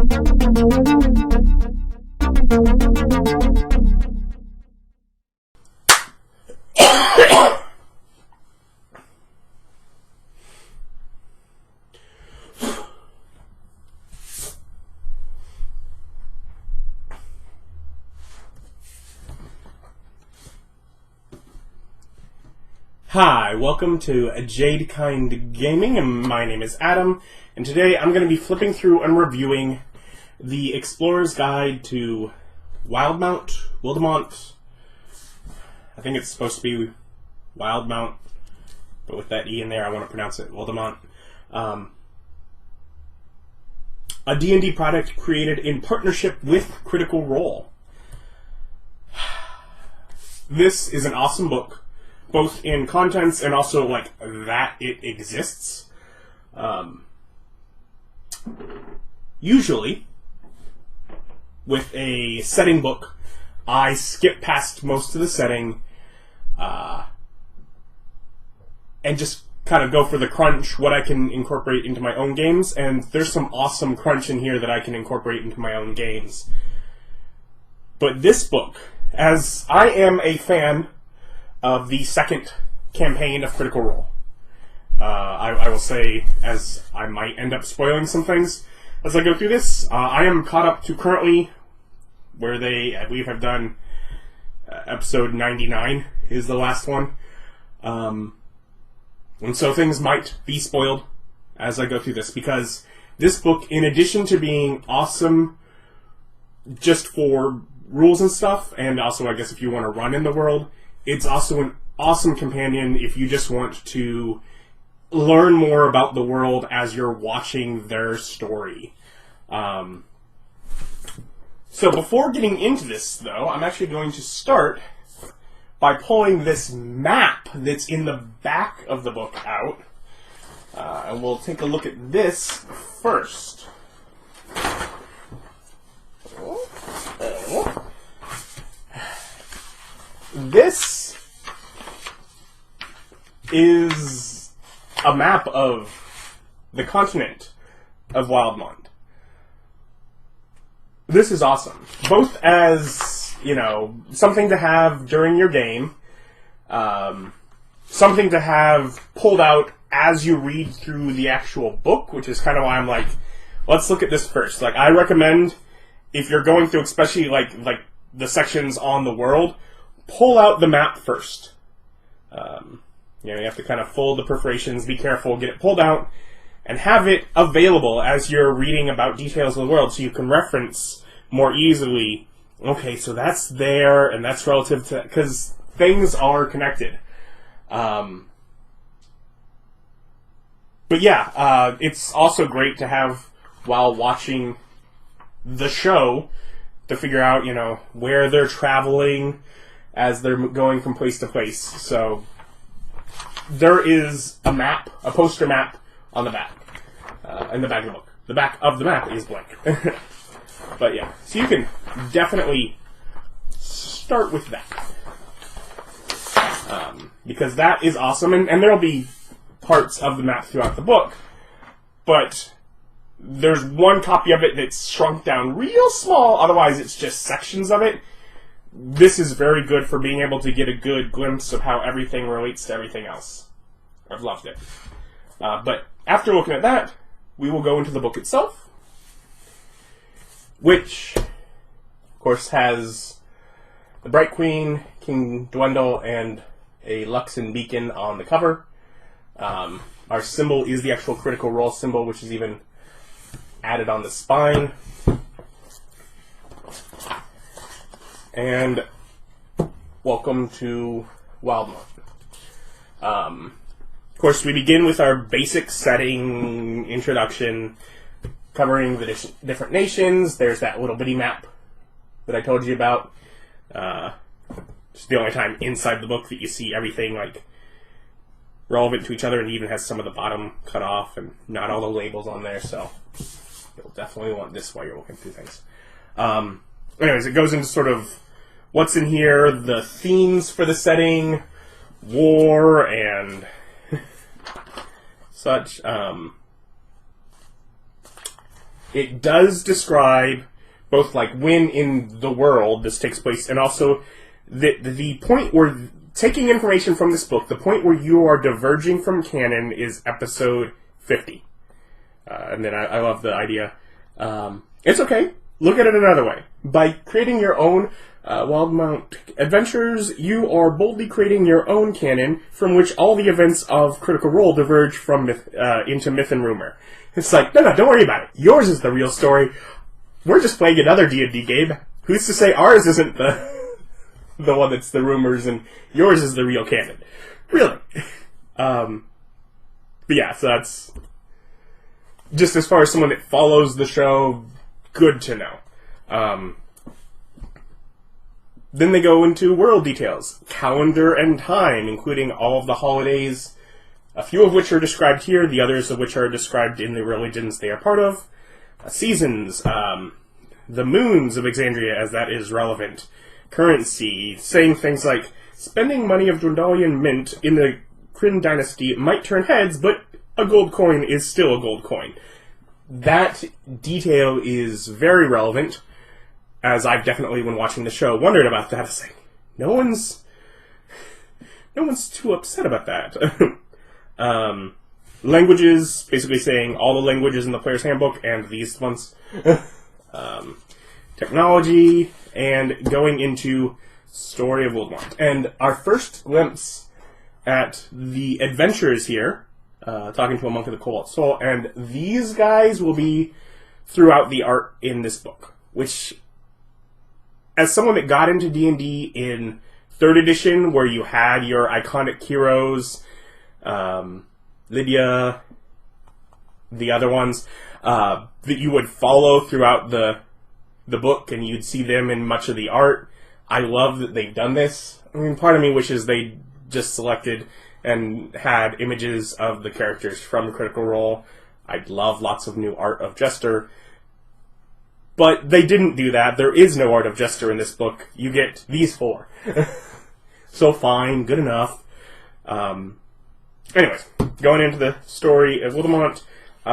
Hi, welcome to Jadekind Gaming, and my name is Adam, and today I'm going to be flipping through and reviewing the Explorer's Guide to Wildemount. I think it's supposed to be Wildemount, but with that E in there, I want to pronounce it Wildemount. A D&D product created in partnership with Critical Role. This is an awesome book, both in contents and also, like, that it exists. Usually, with a setting book, I skip past most of the setting, and just kind of go for the crunch, what I can incorporate into my own games, and there's some awesome crunch in here that I can incorporate into my own games. But this book, as I am a fan of the second campaign of Critical Role. I will say, as I might end up spoiling some things as I go through this, I am caught up to currently where they, I believe, have done episode 99 is the last one. And so things might be spoiled as I go through this, because this book, in addition to being awesome just for rules and stuff, and also I guess if you want to run in the world, it's also an awesome companion if you just want to learn more about the world as you're watching their story. So before getting into this, though, I'm actually going to start by pulling this map that's in the back of the book out. And we'll take a look at this first. This is a map of the continent of Wildemount. This is awesome. Both as, you know, something to have during your game, something to have pulled out as you read through the actual book, which is kind of why I'm like, let's look at this first. Like, I recommend, if you're going through, especially like the sections on the world, pull out the map first. You have to kind of fold the perforations, be careful, get it pulled out, and have it available as you're reading about details of the world so you can reference more easily, okay, so that's there, and that's relative to, because things are connected. But yeah, it's also great to have while watching the show to figure out, you know, where they're traveling as they're going from place to place. So there is a map, a poster map on the back, in the back of the book. The back of the map is blank. But yeah, so you can definitely start with that. Because that is awesome, and there'll be parts of the map throughout the book, but there's one copy of it that's shrunk down real small, otherwise it's just sections of it. This is very good for being able to get a good glimpse of how everything relates to everything else. I've loved it. But after looking at that, we will go into the book itself, which, of course, has the Bright Queen, King Dwendal, and a Luxon beacon on the cover. Our symbol is the actual Critical Role symbol, which is even added on the spine. And welcome to Wildemount. Of course, we begin with our basic setting introduction, covering the different nations. There's that little bitty map that I told you about. It's the only time inside the book that you see everything like relevant to each other, and it even has some of the bottom cut off and not all the labels on there. So you'll definitely want this while you're looking through things. Anyways, it goes into sort of what's in here, the themes for the setting, war, and it does describe both like when in the world this takes place, and also the point where, taking information from this book, the point where you are diverging from canon is episode 50. And then I love the idea. It's okay. Look at it another way. By creating your own Wildemount adventures, you are boldly creating your own canon from which all the events of Critical Role diverge from into myth and rumor. It's like, no, don't worry about it. Yours is the real story. We're just playing another D&D game. Who's to say ours isn't the one that's the rumors and yours is the real canon? Really. But yeah, so that's just as far as someone that follows the show, good to know. Then they go into world details, calendar and time, including all of the holidays, a few of which are described here, the others of which are described in the religions they are part of, seasons, the moons of Exandria, as that is relevant, currency, saying things like, spending money of Dwendalian mint in the Kryn dynasty might turn heads, but a gold coin is still a gold coin. That detail is very relevant, as I've definitely, when watching the show, wondered about that. It's like, no one's too upset about that. Languages, basically saying all the languages in the player's handbook, and these ones. Technology, and going into story of Wildemount. And our first glimpse at the adventures here, talking to a monk of the Cobalt Soul, and these guys will be throughout the art in this book, which, as someone that got into D&D in 3rd edition, where you had your iconic heroes, Lydia, the other ones, that you would follow throughout the book, and you'd see them in much of the art. I love that they've done this. I mean, part of me wishes they just selected and had images of the characters from Critical Role. I'd love lots of new art of Jester. But they didn't do that. There is no art of Jester in this book. You get these 4. So fine, good enough. Anyways, going into the story of Wildemount,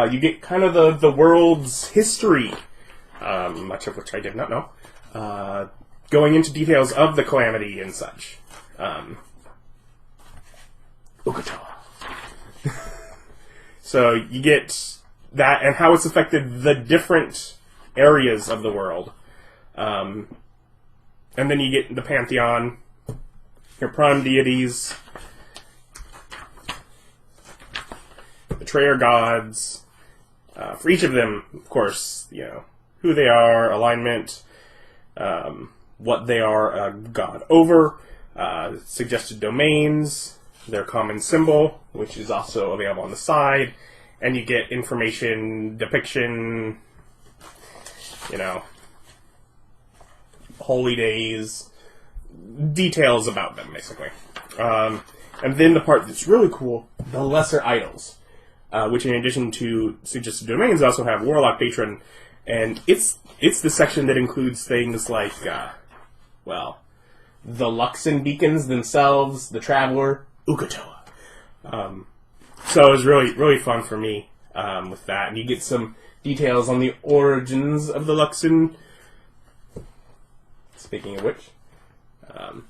you get kind of the world's history, much of which I did not know, going into details of the Calamity and such. Ukatoa. So you get that and how it's affected the different areas of the world. And then you get the Pantheon, your prime deities, betrayer gods. For each of them, of course, you know, who they are, alignment, what they are a god over, suggested domains, their common symbol, which is also available on the side, and you get information, depiction, you know, holy days, details about them, basically. And then the part that's really cool, the lesser idols, which in addition to suggested domains also have Warlock Patron, and it's the section that includes things like, well, the Luxon beacons themselves, the Traveler, Ukatoa. So it was really, really fun for me with that, and you get some details on the origins of the Luxon. Speaking of which, but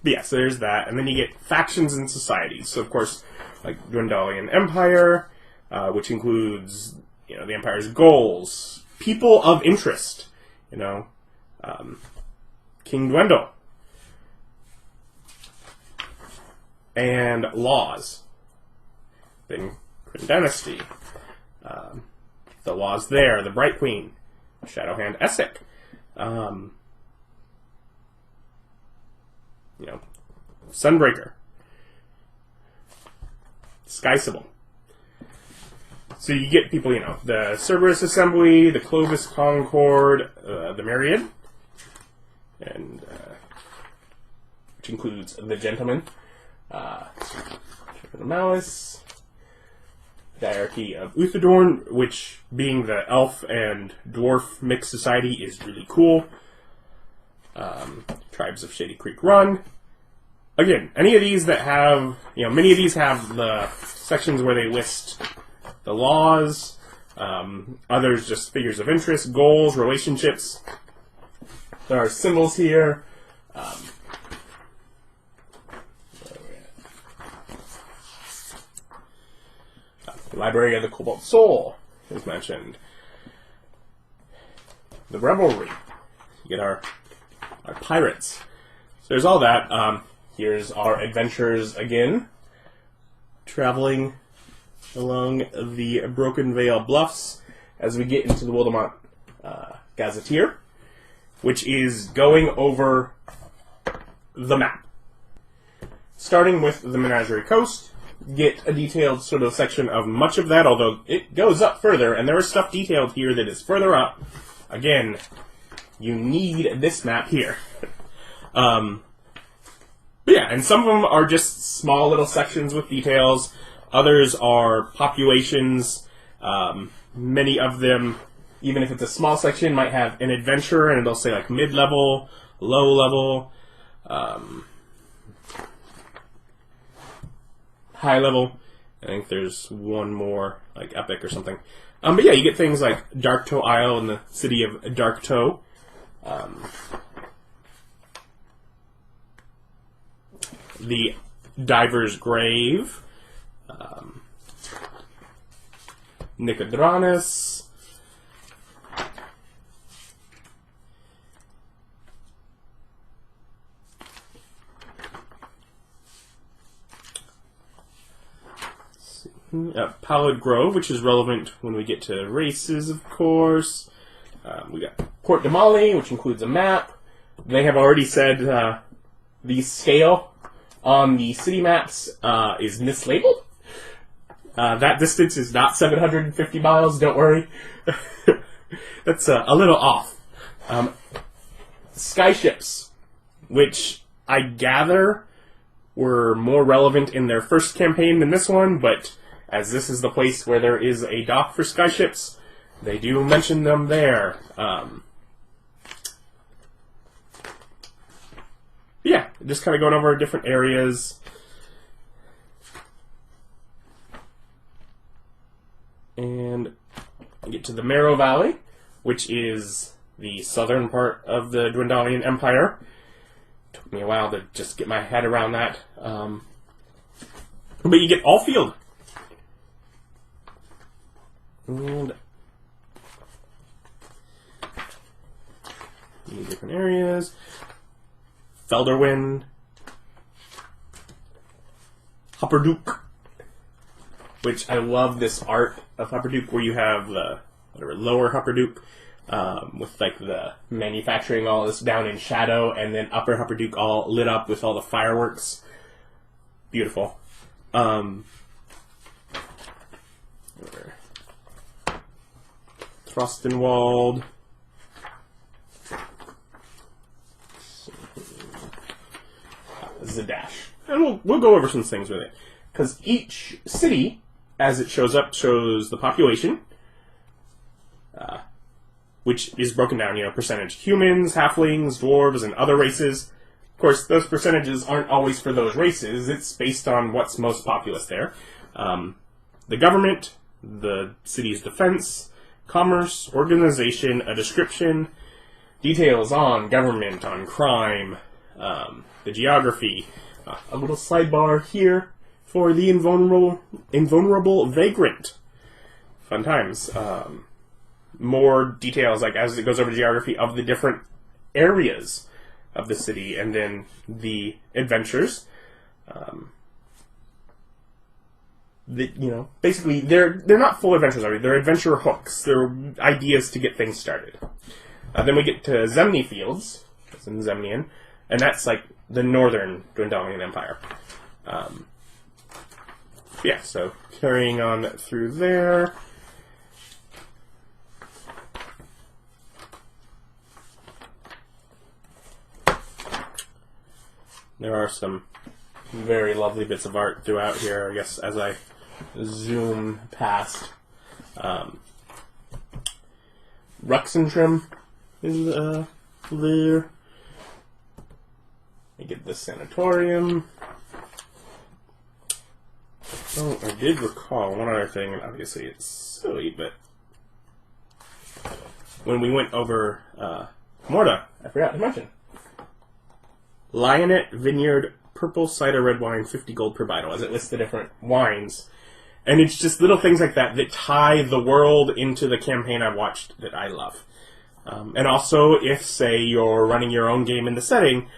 yeah, so there's that, and then you get factions and societies. So of course, like Dwendalian Empire, which includes, you know, the Empire's goals, people of interest, you know, King Dwendal, and laws. Then Kryn Dynasty, the laws there, the Bright Queen, Shadowhand Essek, you know, Sunbreaker, Sky Sibyl. So you get people, you know, the Cerberus Assembly, the Clovis Concord, the Myriad, and which includes the Gentleman, the Malice, the Hierarchy of Uthadorn, which, being the elf and dwarf mixed society, is really cool. Tribes of Shady Creek Run. Again, any of these that have, you know, many of these have the sections where they list the laws, Others just figures of interest, goals, relationships. There are symbols here. Library of the Cobalt Soul is mentioned. The Revelry. You get our pirates. So there's all that. Here's our adventures again. Traveling along the Broken Vale Bluffs as we get into the Wildemount Gazetteer, which is going over the map. Starting with the Menagerie Coast, get a detailed sort of section of much of that, although it goes up further, and there is stuff detailed here that is further up. Again, you need this map here. But yeah, and some of them are just small little sections with details. Others are populations. Many of them, even if it's a small section, might have an adventure, and it'll say like mid-level, low-level, high-level. I think there's one more, like epic or something. But yeah, you get things like Dark Toe Isle and the city of Dark Toe. The Diver's Grave. Nicodranus. Pallid Grove, which is relevant when we get to races, of course. We got Port de Mali, which includes a map. They have already said the scale on the city maps is mislabeled. That distance is not 750 miles, don't worry. That's a little off. Skyships, which I gather were more relevant in their first campaign than this one, but as this is the place where there is a dock for skyships, they do mention them there. Yeah, just kind of going over different areas. And I get to the Marrow Valley, which is the southern part of the Dwendalian Empire. Took me a while to just get my head around that. But you get Allfield. And different areas. Felderwind. Hopperduke. Which I love this art of Hopperduke where you have the lower Hopperduke with like the manufacturing all this down in shadow, and then upper Hopperduke all lit up with all the fireworks. Beautiful. Throstenwald. Zadash. And we'll go over some things with it. Because each city, as it shows up, shows the population, which is broken down, percentage humans, halflings, dwarves, and other races. Of course, those percentages aren't always for those races. It's based on what's most populous there. The government, the city's defense, commerce, organization, a description, details on government, on crime, the geography. A little sidebar here for the invulnerable vagrant. Fun times. More details, like as it goes over geography of the different areas of the city, and then the adventures. Basically, they're not full adventures already. They're adventure hooks. They're ideas to get things started. Then we get to Zemni Fields. It's in Zemnian, and that's like the northern Dwendalian Empire. Yeah, so carrying on through there. There are some very lovely bits of art throughout here, I guess, as I zoom past. Ruxentrim is there. I get the sanatorium. Oh, I did recall one other thing, and obviously it's silly, but when we went over Morta, I forgot to mention. Lionette Vineyard Purple Cider Red Wine, 50 gold per bottle, as it lists the different wines. And it's just little things like that that tie the world into the campaign I watched that I love. And also, if, say, you're running your own game in the setting,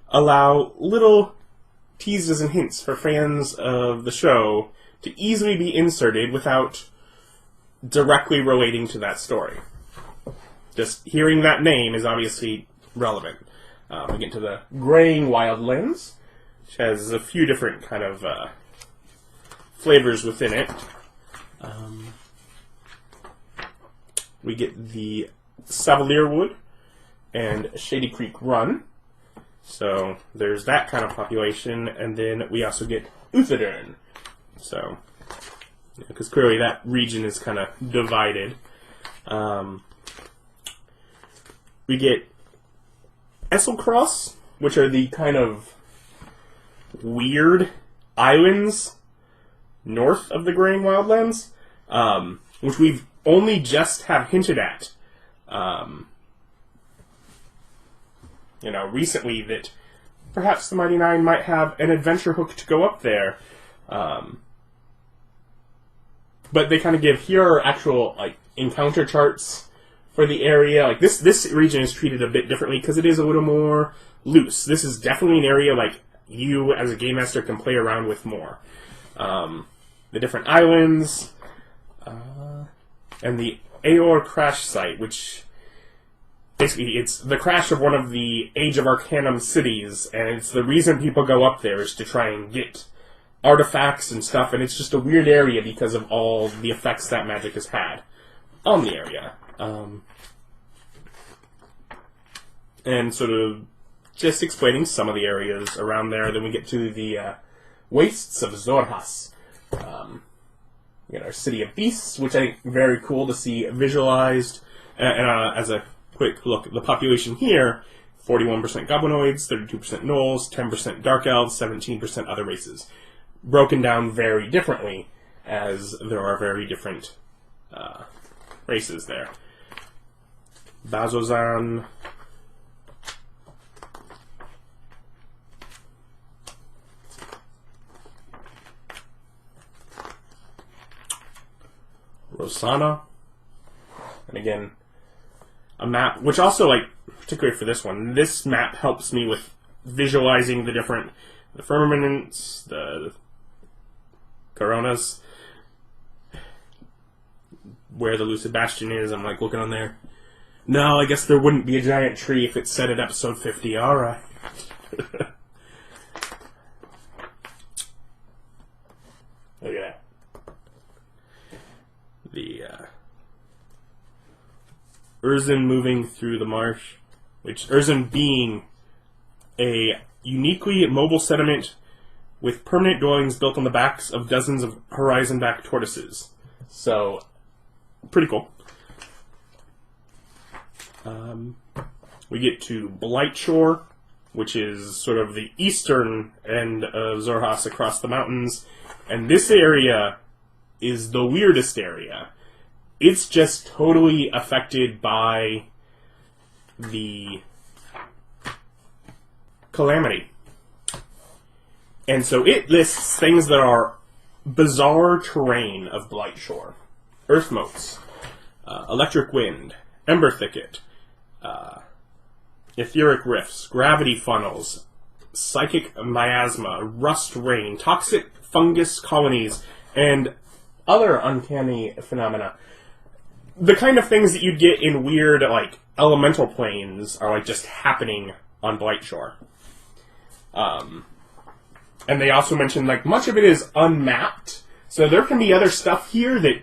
allow little teases and hints for fans of the show to easily be inserted without directly relating to that story. Just hearing that name is obviously relevant. We get to the Graying Wildlands, which has a few different kind of flavors within it. We get the Savalier Wood and Shady Creek Run. So there's that kind of population, and then we also get Uthadern. So, because clearly that region is kind of divided. We get Esselcross, which are the kind of weird islands north of the Graying Wildlands, which we've only just have hinted at, recently, that perhaps the Mighty Nein might have an adventure hook to go up there. But they kind of give, here are actual, encounter charts for the area. This region is treated a bit differently because it is a little more loose. This is definitely an area, you as a game master can play around with more. The different islands, and the Aor crash site, which basically it's the crash of one of the Age of Arcanum cities, and it's the reason people go up there is to try and get artifacts and stuff, and it's just a weird area because of all the effects that magic has had on the area. And sort of just explaining some of the areas around there. Then we get to the Wastes of Xhorhas. We get our City of Beasts, which I think very cool to see visualized. And as a quick look, the population here, 41% Goblinoids, 32% Gnolls, 10% Dark Elves, 17% other races. Broken down very differently, as there are very different races there. Bazozan, Rosanna, and again, a map, which also, particularly for this one, this map helps me with visualizing the firmaments, the coronas, where the Lucid Bastion is. I'm looking on there. No, I guess there wouldn't be a giant tree if it's set at episode 50. Alright. Look at that. The Urzen moving through the marsh, which Urzen being a uniquely mobile settlement with permanent dwellings built on the backs of dozens of horizon-back tortoises. So, pretty cool. We get to Blight Shore, which is sort of the eastern end of Xhorhas across the mountains, and this area is the weirdest area. It's just totally affected by the calamity. And so it lists things that are bizarre terrain of Blight Shore. Earth motes, electric wind, ember thicket, etheric rifts, gravity funnels, psychic miasma, rust rain, toxic fungus colonies, and other uncanny phenomena. The kind of things that you'd get in weird, elemental planes are, just happening on Blight Shore. And they also mention, much of it is unmapped, so there can be other stuff here that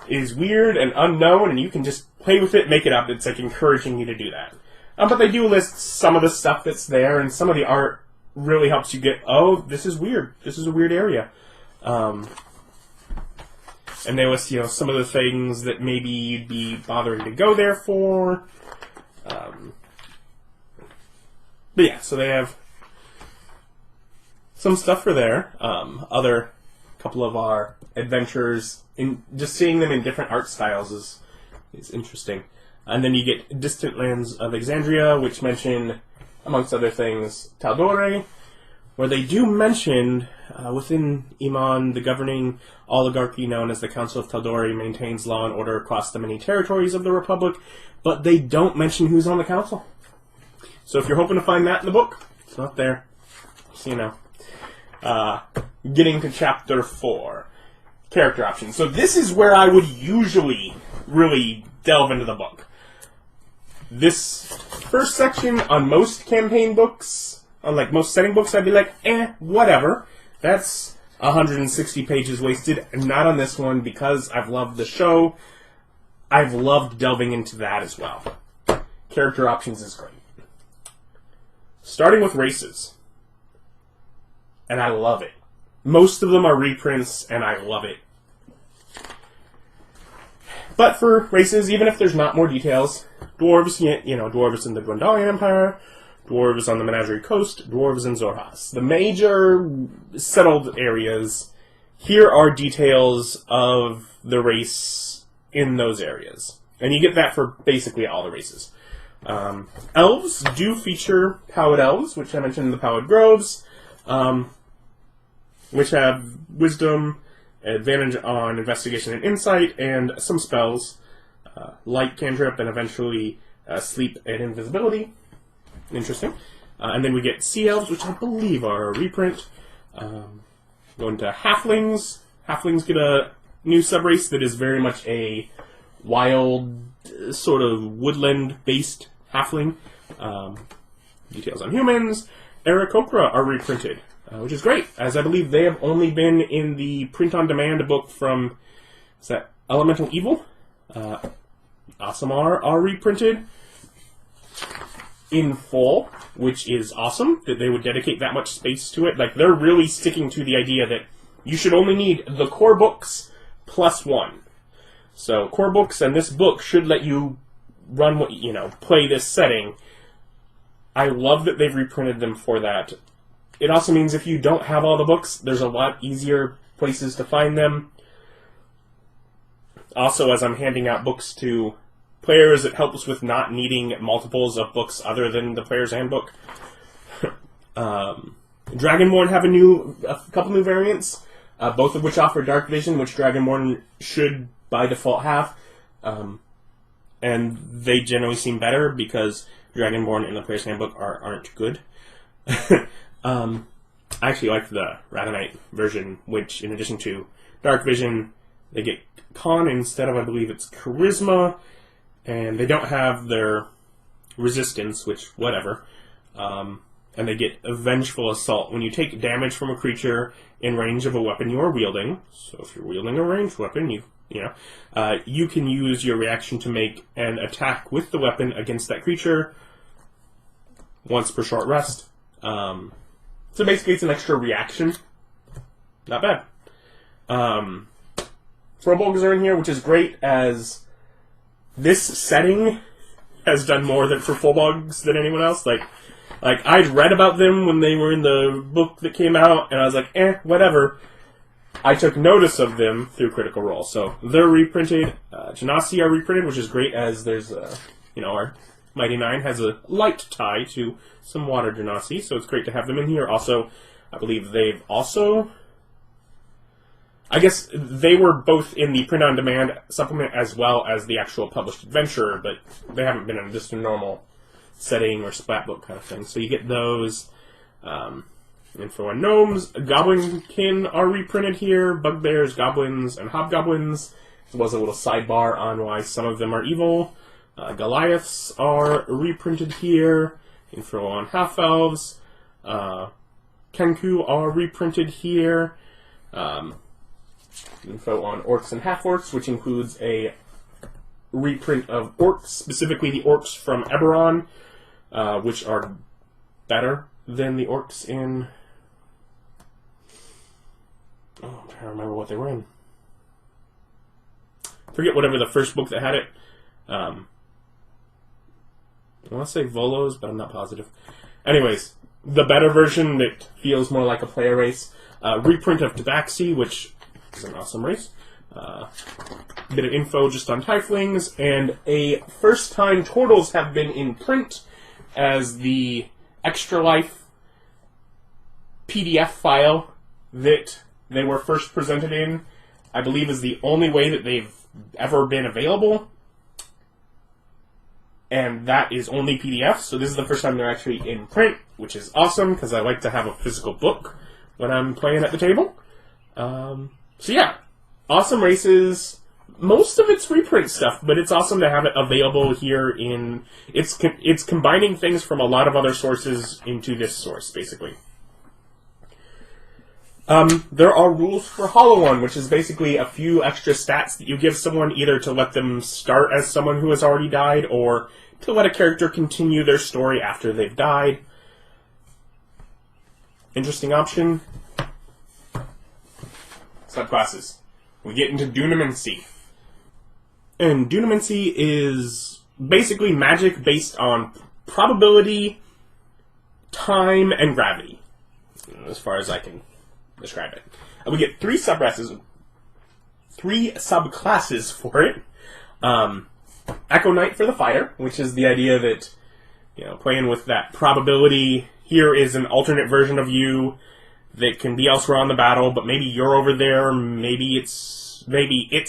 is weird and unknown, and you can just play with it, make it up. It's, encouraging you to do that. But they do list some of the stuff that's there, and some of the art really helps you get, oh, this is weird. This is a weird area. And they list, some of the things that maybe you'd be bothering to go there for. But yeah, so they have some stuff for there. Couple of our adventures, in just seeing them in different art styles is is interesting. And then you get Distant Lands of Exandria, which mention, amongst other things, Taldore, where they do mention, within Iman, the governing oligarchy known as the Council of Taldore maintains law and order across the many territories of the Republic, but they don't mention who's on the council. So if you're hoping to find that in the book, it's not there. So you know. Getting to Chapter 4. Character options. So this is where I would usually really delve into the book. This first section, on most campaign books, on like most setting books, I'd be like, whatever. That's 160 pages wasted. Not on this one, because I've loved the show. I've loved delving into that as well. Character options is great. Starting with races. And I love it. Most of them are reprints, and I love it. But for races, even if there's not more details, dwarves, dwarves in the Gwendalian Empire, dwarves on the Menagerie Coast, dwarves in Xhorhas. The major settled areas, here are details of the race in those areas. And you get that for basically all the races. Elves do feature Powwood Elves, which I mentioned in the Powwood Groves, which have wisdom, advantage on investigation and insight, and some spells, light cantrip, and eventually sleep and invisibility. Interesting. And then we get Sea Elves, which I believe are a reprint. Going to Halflings. Halflings get a new subrace that is very much a wild, sort of woodland-based halfling. Details on humans. Aarakocra are reprinted. Which is great, as I believe they have only been in the print-on-demand book from, is that Elemental Evil? Aasimar are reprinted in full, which is awesome, that they would dedicate that much space to it. Like, they're really sticking to the idea that you should only need the core books plus one. So, core books and this book should let you run what, play this setting. I love that they've reprinted them for that. It also means if you don't have all the books, there's a lot easier places to find them. Also, as I'm handing out books to players, it helps with not needing multiples of books other than the player's handbook. Dragonborn have a couple new variants, both of which offer Dark Vision, which Dragonborn should by default have. And they generally seem better because Dragonborn in the player's handbook aren't good. I actually like the Radanite version, which, in addition to Dark Vision, they get Con instead of, I believe it's Charisma, and they don't have their Resistance, which, whatever, and they get a Vengeful Assault. When you take damage from a creature in range of a weapon you are wielding, so if you're wielding a ranged weapon, you can use your reaction to make an attack with the weapon against that creature once per short rest. So basically it's an extra reaction. Not bad. Frobolgs are in here, which is great, as this setting has done more for Frobolgs than anyone else. Like I'd read about them when they were in the book that came out, and I was like, whatever. I took notice of them through Critical Role. So they're reprinted. Genasi are reprinted, which is great, as there's, our Mighty Nein has a light tie to some water Genasi, so it's great to have them in here. Also, I believe they've also... I guess they were both in the print-on-demand supplement as well as the actual published adventure, but they haven't been in just a normal setting or splat book kind of thing. So you get those. Info on gnomes. Goblinkin are reprinted here. Bugbears, goblins, and hobgoblins. There was a little sidebar on why some of them are evil. Goliaths are reprinted here. Info on half-elves. Kenku are reprinted here. Info on orcs and half-orcs, which includes a reprint of orcs, specifically the orcs from Eberron, which are better than the orcs in... Oh, I'm trying to remember what they were in. Forget whatever the first book that had it. I want to say Volos, but I'm not positive. Anyways, the better version that feels more like a player race. Reprint of Tabaxi, which is an awesome race. Bit of info just on Halflings, and a first time Turtles have been in print as the Extra Life PDF file that they were first presented in, I believe is the only way that they've ever been available. And that is only PDF, so this is the first time they're actually in print, which is awesome, because I like to have a physical book when I'm playing at the table. So yeah, awesome races. Most of it's reprint stuff, but it's awesome to have it available here in... It's combining things from a lot of other sources into this source, basically. There are rules for Hollow One, which is basically a few extra stats that you give someone either to let them start as someone who has already died, or to let a character continue their story after they've died. Interesting option. Subclasses. We get into Dunamancy. And Dunamancy is basically magic based on probability, time, and gravity, as far as I can describe it. We get three subclasses for it. Echo Knight for the fighter, which is the idea that, you know, playing with that probability, here is an alternate version of you that can be elsewhere on the battle, but maybe you're over there, maybe it's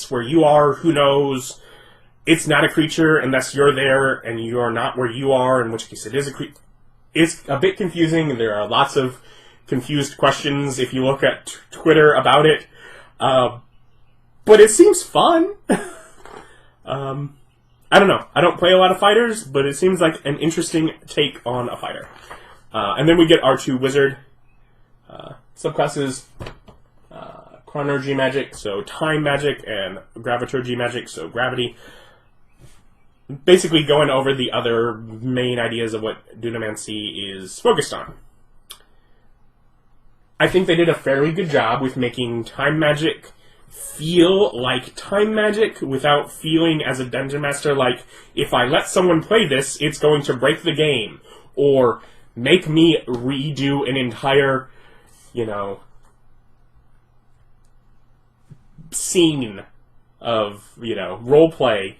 where you are, who knows. It's not a creature unless you're there and you are not where you are, in which case it is a creature. It's a bit confusing. There are lots of confused questions if you look at Twitter about it. But it seems fun. I don't know. I don't play a lot of fighters, but it seems like an interesting take on a fighter. And then we get R2 Wizard. Subclasses, Chronergy magic, so time magic, and Graviturgy magic, so gravity. Basically going over the other main ideas of what Dunamancy is focused on. I think they did a fairly good job with making time magic feel like time magic without feeling as a dungeon master like, if I let someone play this, it's going to break the game, or make me redo an entire, you know, scene of, you know, roleplay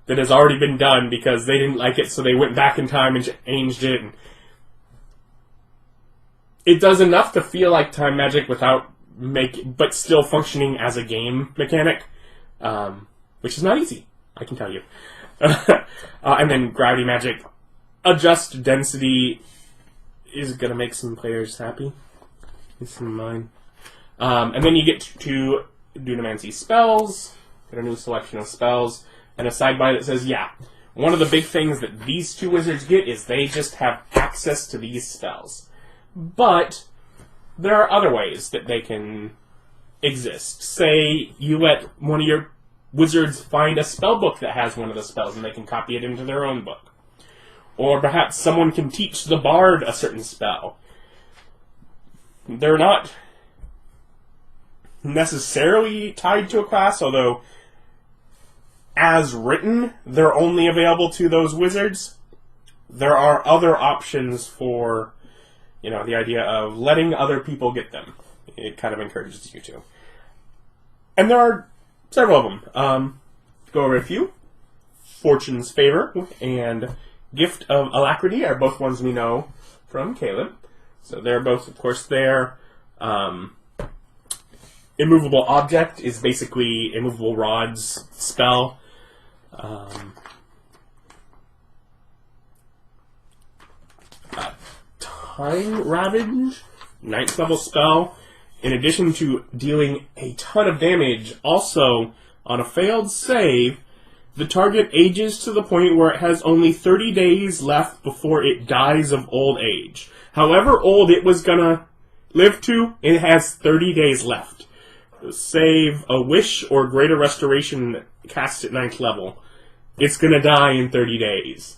that has already been done because they didn't like it, so they went back in time and changed it. And it does enough to feel like time magic without but still functioning as a game mechanic, which is not easy, I can tell you. And then gravity magic, adjust density is gonna make some players happy. It's some of mine. And then you get to Dunamancy spells. Get a new selection of spells. And a sidebar that says, yeah, one of the big things that these two wizards get is they just have access to these spells. But there are other ways that they can exist. Say you let one of your wizards find a spell book that has one of the spells and they can copy it into their own book. Or perhaps someone can teach the bard a certain spell. They're not necessarily tied to a class, although as written, they're only available to those wizards. There are other options for, you know, the idea of letting other people get them. It kind of encourages you to. And there are several of them. Go over a few. Fortune's Favor and Gift of Alacrity are both ones we know from Caleb. So they're both, of course, there. Immovable Object is basically Immovable Rod's spell. Time Ravage, 9th level spell. In addition to dealing a ton of damage, also, on a failed save, the target ages to the point where it has only 30 days left before it dies of old age. However old it was gonna live to, it has 30 days left. Save a Wish or Greater Restoration cast at 9th level. It's gonna die in 30 days.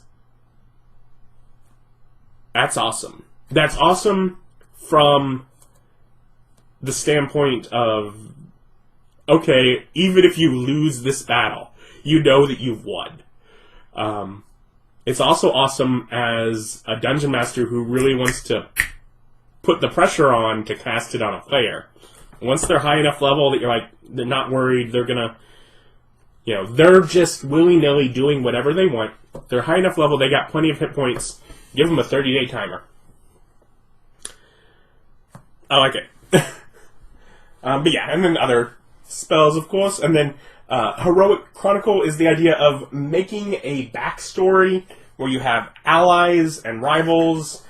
That's awesome. That's awesome from the standpoint of, okay, even if you lose this battle, you know that you've won. It's also awesome as a dungeon master who really wants to put the pressure on to cast it on a player. Once they're high enough level that you're like, they're not worried, they're gonna, they're just willy-nilly doing whatever they want. They're high enough level, they got plenty of hit points. Give them a 30-day timer. I like it. But yeah, and then other spells, of course. And then Heroic Chronicle is the idea of making a backstory where you have allies and rivals,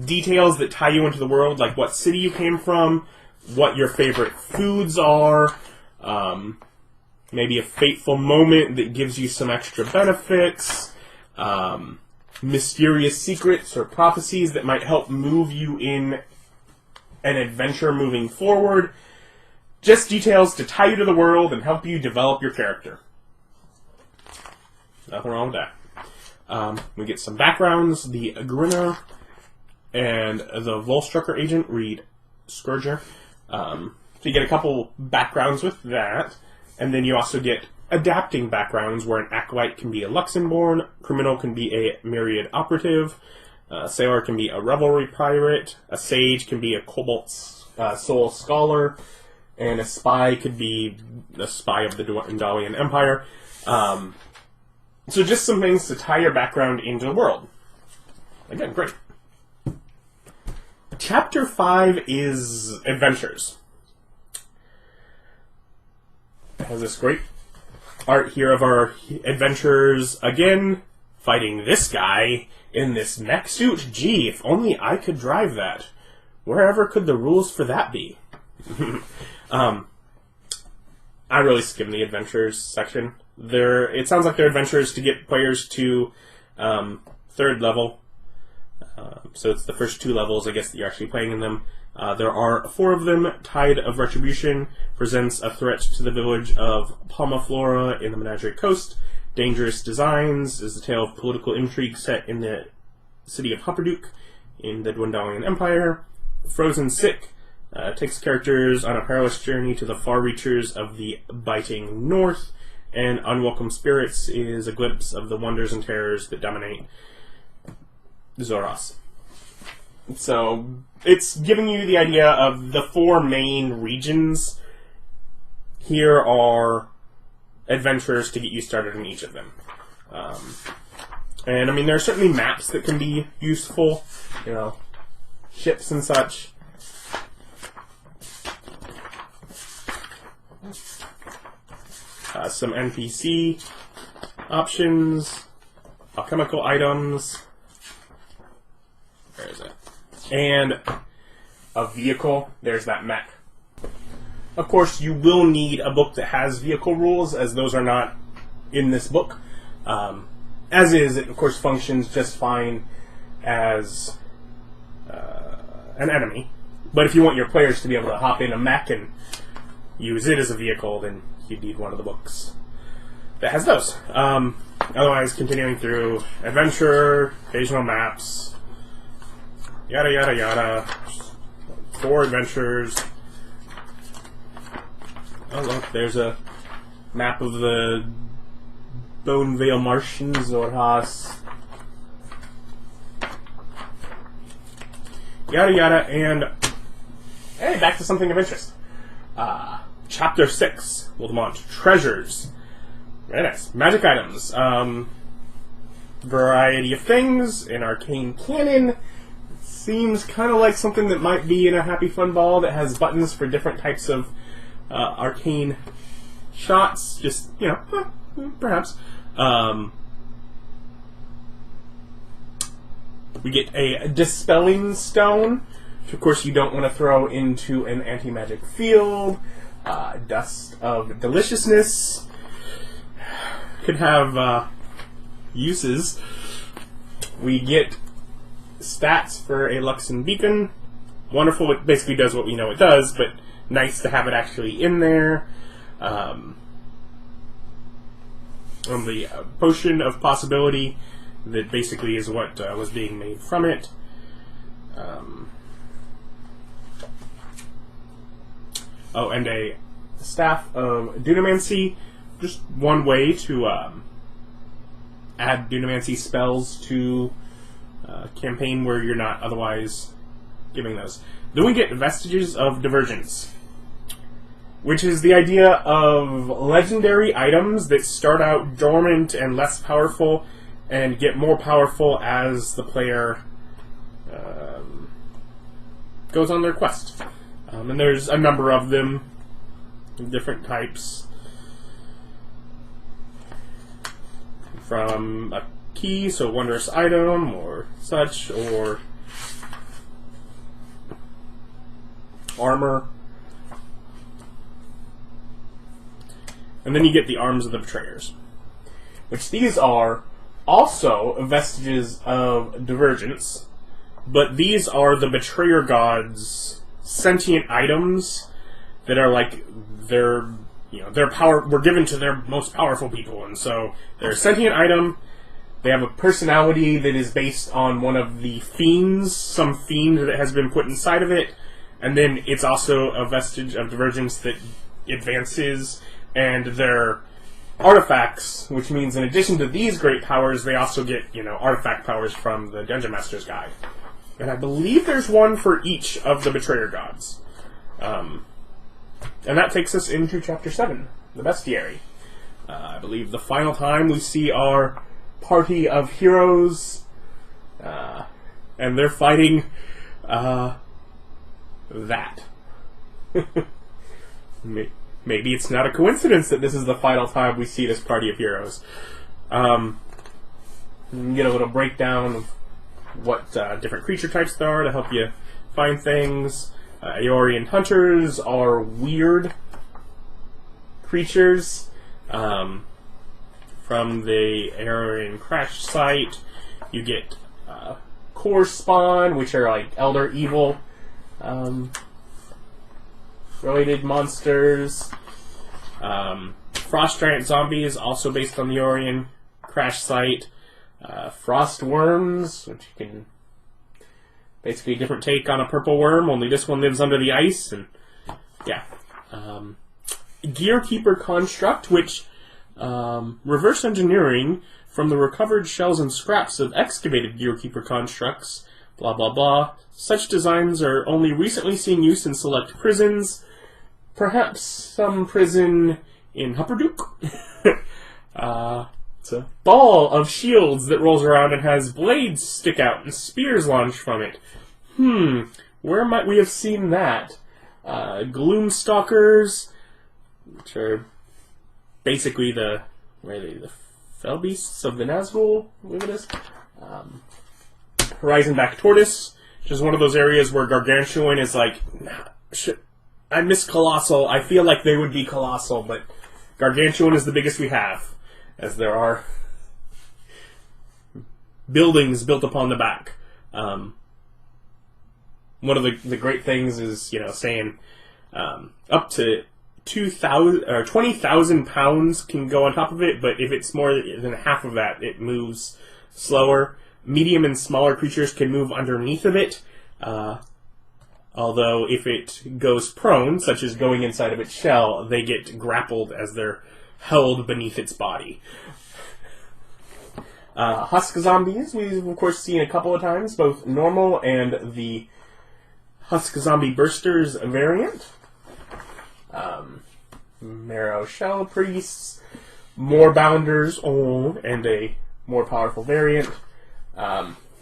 details that tie you into the world, like what city you came from, what your favorite foods are, maybe a fateful moment that gives you some extra benefits, mysterious secrets or prophecies that might help move you in an adventure moving forward. Just details to tie you to the world and help you develop your character. Nothing wrong with that. We get some backgrounds. The Grinner and the Volstrucker agent read Scourger. So you get a couple backgrounds with that. And then you also get adapting backgrounds where an Acolyte can be a Luxembourg, Criminal can be a Myriad Operative, a Sailor can be a Revelry Pirate, a Sage can be a Cobalt Soul Scholar, and a Spy could be a Spy of the Dwendalian Empire. So just some things to tie your background into the world. Again, great. Chapter 5 is Adventures. It has this great art here of our adventures. Again, fighting this guy in this mech suit. Gee, if only I could drive that. Wherever could the rules for that be? I really skimmed the adventures section. It sounds like they're adventures to get players to 3rd level. So it's the first 2 levels, I guess, that you're actually playing in them. There are 4 of them. Tide of Retribution presents a threat to the village of Palmaflora in the Menagerie Coast. Dangerous Designs is the tale of political intrigue set in the city of Humperduke in the Dwendalian Empire. Frozen Sick takes characters on a perilous journey to the far reaches of the biting north. And Unwelcome Spirits is a glimpse of the wonders and terrors that dominate Zoras. So it's giving you the idea of the 4 main regions. Here are adventures to get you started in each of them. And I mean, there are certainly maps that can be useful, ships and such. Some NPC options, alchemical items. Where is it? And a vehicle. There's that mech. Of course, you will need a book that has vehicle rules, as those are not in this book. As is, it of course functions just fine as an enemy. But if you want your players to be able to hop in a mech and use it as a vehicle, then you need one of the books that has those. Otherwise, continuing through adventure, occasional maps, yada yada yada. 4 adventures. Oh look, there's a map of the Bonevale Martians, Zorhas. Yada yada, and hey, back to something of interest. Chapter 6, Wildemount, Treasures. Very nice. Magic items. Variety of things in Arcane Canon. Seems kind of like something that might be in a Happy Fun Ball that has buttons for different types of arcane shots. Just, perhaps. We get a Dispelling Stone, which of course you don't want to throw into an anti-magic field. Dust of Deliciousness could have uses. We get stats for a Luxon Beacon. Wonderful, it basically does what we know it does, but nice to have it actually in there. On the Potion of Possibility, that basically is what was being made from it. And a Staff of Dunamancy. Just one way to add Dunamancy spells to a campaign where you're not otherwise giving those. Then we get Vestiges of Divergence, which is the idea of legendary items that start out dormant and less powerful and get more powerful as the player goes on their quest. And there's a number of them, different types. From a key, so wondrous item, or such, or armor. And then you get the Arms of the Betrayers, which these are also Vestiges of Divergence, but these are the Betrayer Gods' sentient items that are like their power were given to their most powerful people, and so they're a sentient item. They have a personality that is based on one of the fiends, some fiend that has been put inside of it, and then it's also a vestige of divergence that advances, and they're artifacts, which means in addition to these great powers, they also get, artifact powers from the Dungeon Master's Guide. And I believe there's one for each of the Betrayer Gods. And that takes us into Chapter 7, the Bestiary. I believe the final time we see our party of heroes, and they're fighting that. Maybe it's not a coincidence that this is the final time we see this party of heroes. Get a little breakdown of what different creature types there are to help you find things. Eorian hunters are weird creatures from the Eorian crash site. You get core spawn, which are like elder evil related monsters. Frost giant zombies, also based on the Eorian crash site. Frost worms, which you can basically a different take on a purple worm, only this one lives under the ice, and yeah. Gearkeeper construct, which reverse engineering from the recovered shells and scraps of excavated Gearkeeper constructs, blah blah blah. Such designs are only recently seeing use in select prisons, perhaps some prison in Hupperdook. It's a ball of shields that rolls around and has blades stick out and spears launch from it. Where might we have seen that? Gloomstalkers, which are basically the fell beasts of the Nazgul. Look at this. Horizon-back tortoise, which is one of those areas where Gargantuan is like, I miss Colossal. I feel like they would be Colossal, but Gargantuan is the biggest we have, as there are buildings built upon the back. One of the great things is, saying up to 2,000 or 20,000 pounds can go on top of it, but if it's more than half of that, it moves slower. Medium and smaller creatures can move underneath of it, although if it goes prone, such as going inside of its shell, they get grappled as they're held beneath its body. Husk zombies, we've of course seen a couple of times, both normal and the Husk zombie bursters variant. Marrow shell priests, more bounders, and a more powerful variant.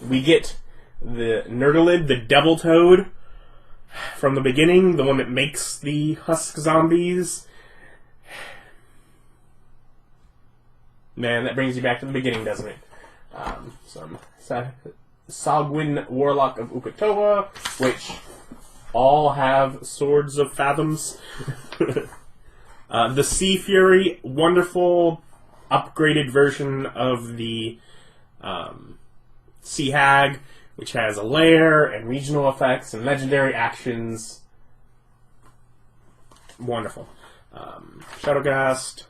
We get the Nerdalid, the devil toad, from the beginning, the one that makes the Husk zombies. Man, that brings you back to the beginning, doesn't it? Some Sagwin Warlock of Uk'otoa, which all have swords of fathoms. The Sea Fury, wonderful upgraded version of the Sea Hag, which has a lair and regional effects and legendary actions. Wonderful. Shadowgast,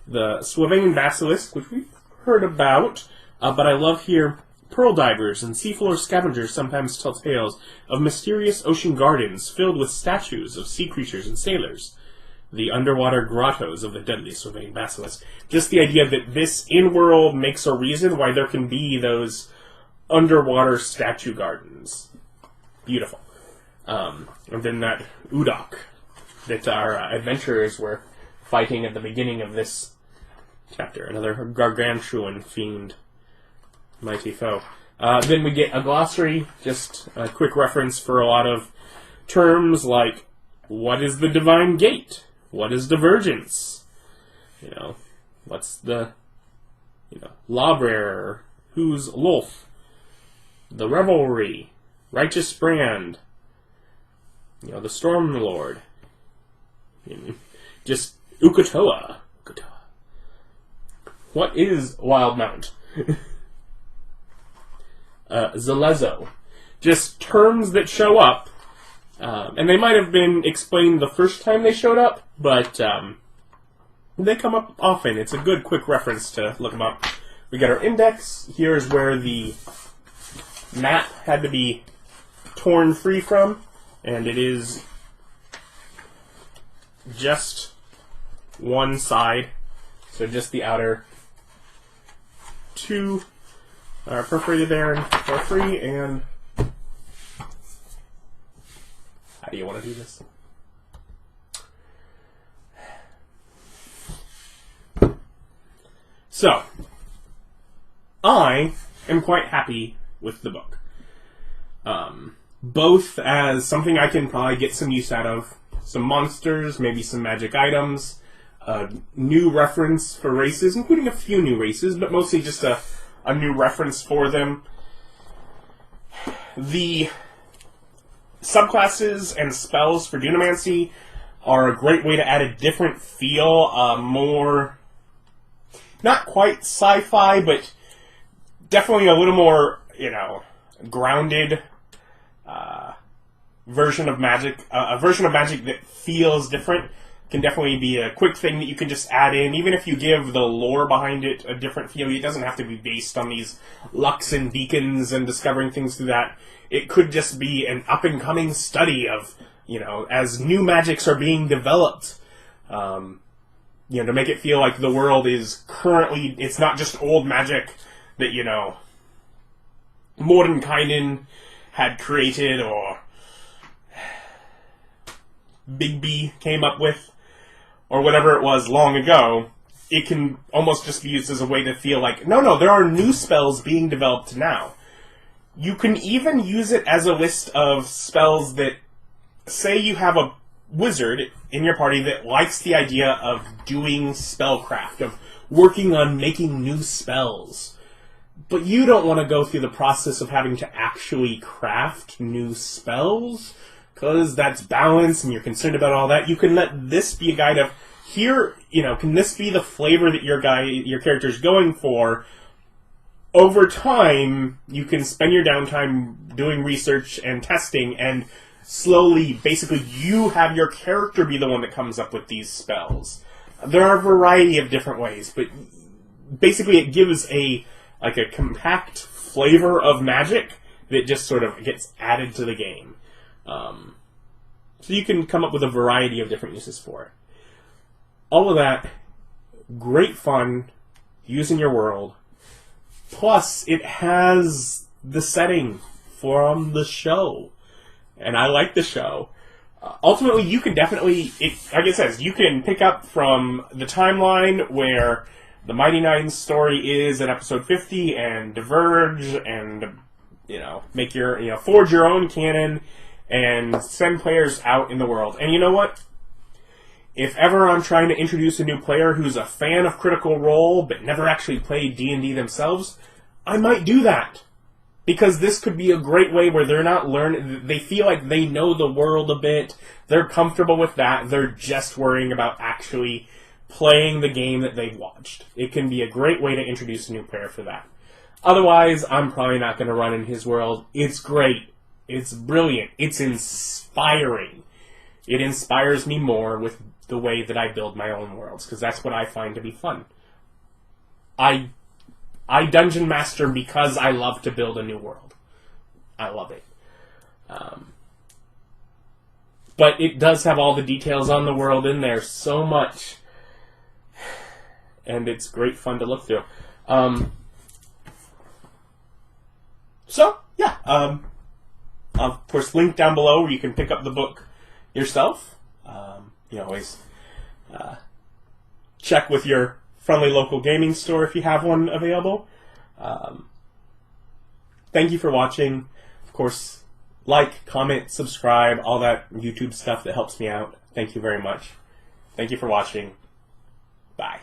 the Swavain Basilisk, which we've heard about, but I love here pearl divers and seafloor scavengers sometimes tell tales of mysterious ocean gardens filled with statues of sea creatures and sailors. The underwater grottos of the deadly Swavain Basilisk. Just the idea that this in-world makes a reason why there can be those underwater statue gardens. Beautiful. And then that Udok that our adventurers were fighting at the beginning of this chapter. Another gargantuan fiend, mighty foe. Then we get a glossary, just a quick reference for a lot of terms like, what is the divine gate? What is divergence? What's the, lawbearer? Who's Lolth? The revelry? Righteous brand? The storm lord? Just Ukatoa. What is Wildemount? Zalezo. Just terms that show up. And they might have been explained the first time they showed up, but they come up often. It's a good quick reference to look them up. We got our index. Here's where the map had to be torn free from, and it is just one side, so just the outer two are perforated there and are free. And how do you want to do this? So, I am quite happy with the book. Both as something I can probably get some use out of, some monsters, maybe some magic items, new reference for races, including a few new races, but mostly just a new reference for them. The subclasses and spells for Dunamancy are a great way to add a different feel, more, not quite sci-fi, but definitely a little more, grounded version of magic. A version of magic that feels different can definitely be a quick thing that you can just add in. Even if you give the lore behind it a different feel, it doesn't have to be based on these lucks and beacons and discovering things through that. It could just be an up-and-coming study of, as new magics are being developed, to make it feel like the world is currently, it's not just old magic that, Mordenkainen had created or Bigby came up with, or whatever it was long ago. It can almost just be used as a way to feel like, no, there are new spells being developed now. You can even use it as a list of spells that, say you have a wizard in your party that likes the idea of doing spellcraft, of working on making new spells. But you don't want to go through the process of having to actually craft new spells, because that's balance and you're concerned about all that. You can let this be a guide of, here, can this be the flavor that your character's going for? Over time, you can spend your downtime doing research and testing, and slowly, basically, you have your character be the one that comes up with these spells. There are a variety of different ways, but basically it gives a compact flavor of magic that just sort of gets added to the game. So you can come up with a variety of different uses for it. All of that, great fun, using your world. Plus, it has the setting from the show. And I like the show. Ultimately, you can definitely, like it says, you can pick up from the timeline where the Mighty Nein story is at episode 50 and diverge and, make your, forge your own canon and send players out in the world. And you know what? If ever I'm trying to introduce a new player who's a fan of Critical Role but never actually played D&D themselves, I might do that. Because this could be a great way where they're not learning, they feel like they know the world a bit, they're comfortable with that, they're just worrying about actually playing the game that they've watched. It can be a great way to introduce a new player for that. Otherwise, I'm probably not going to run in his world. It's great. It's brilliant. It's inspiring. It inspires me more with the way that I build my own worlds, because that's what I find to be fun. I Dungeon Master because I love to build a new world. I love it. But it does have all the details on the world in there so much. And it's great fun to look through. Of course, link down below where you can pick up the book yourself. You can always check with your friendly local gaming store if you have one available. Thank you for watching. Of course, like, comment, subscribe, all that YouTube stuff that helps me out. Thank you very much. Thank you for watching. Bye.